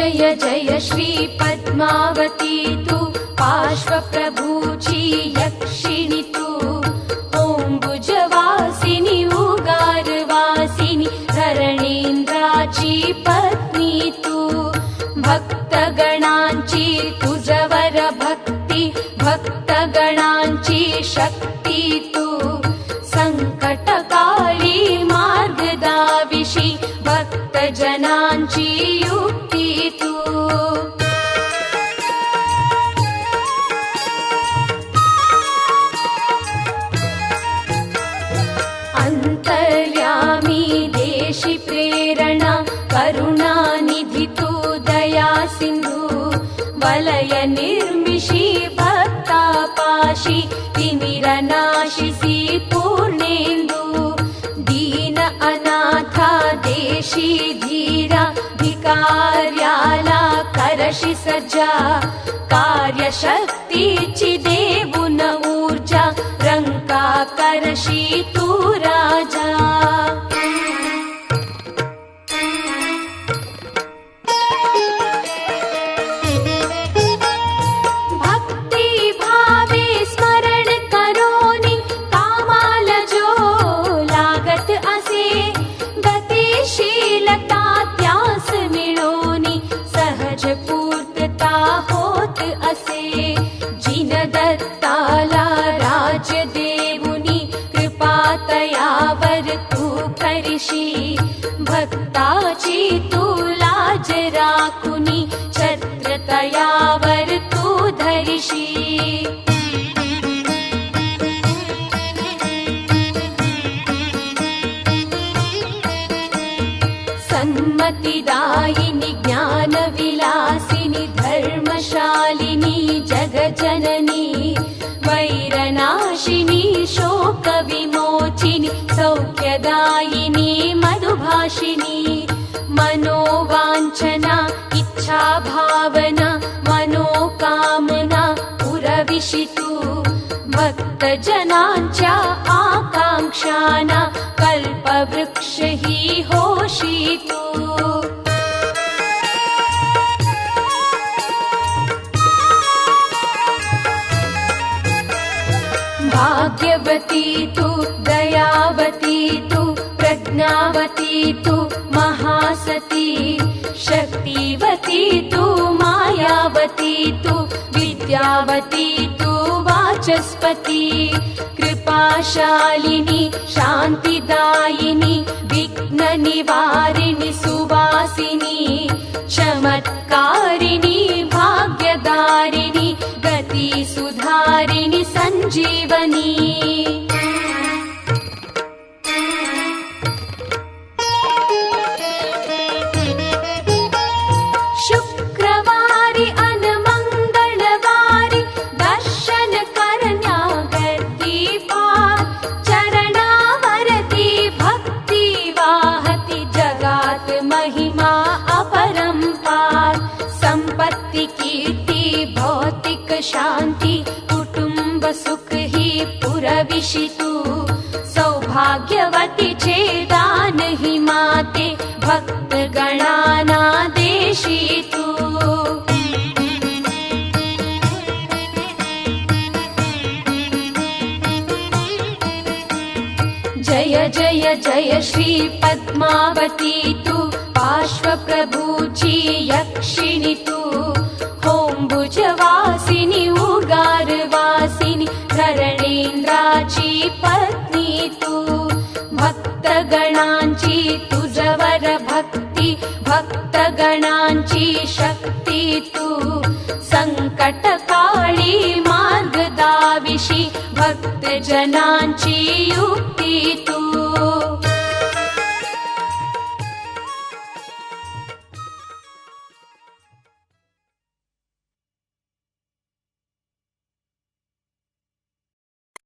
जय जय श्री पद्मावती तू पार्श्वप्रभूची यक्षिणी तू ओंबुजवासिनी उगारवासिनी धरणींद्राची पत्नी तू भक्तगणांची तुझवर भक्ती भक्तगणांची शक्ती तू संकटकाळी मार्गदाविषी भक्तजनांची युक्ती तू अंतर्यामी देशी प्रेरणा करुणानिधी तू दया सिंधू वलय निर्मिषी भक्तापाशी तिमिरनाशिसी पूर्णेन्दू दीन अनाथा देशी धीरा भिकार्याला करशी सज्जा कार्यशक्तीची देऊन ऊर्जा रंका करशी तू राजा दत्ताला राज्य देऊनी कृपा तयावर तू करशी भक्ताची तू लाज राखुनी छत्र तयावर तू धरिशी सन्मतिदायिनी ज्ञानविलासिनी धर्मशालिनी जगजननी वैरनाशिनी शोकविमोचिनी सौख्यदायिनी मधुभाषिनी मनोवाञ्छना इच्छाभावना मनोकामना पुरविशितु भक्तजनांच्या आकांक्षाना कल्पवृक्ष ही होशी तू भाग्यवती तू दयावती तू प्रज्ञावती तू महासती शक्तिवती तू मायावती तू विद्यावती तू वाचस्पति कृपाशालिनी शांतिदायिनी विघ्न निवारिणी सुवासिनी चमत्कारिणी भाग्यदारिणी गति सुधारिणी संजीवनी शांति कुटुंब सुख ही पुरविशितु सौभाग्यवती चे दान ही माते भक्त गणाना देशी तू जय जय जय श्री पद्मावती तू पार्श्वप्रभूची यक्षिणी तू ओंबुजवासिनी उगारवासिनी धरणींद्राची पत्नी तू भक्तगणांची तुझवर भक्ती भक्तगणांची शक्ती तू संकटकाळी मार्गदाविषी भक्तजनांची युक्ती तू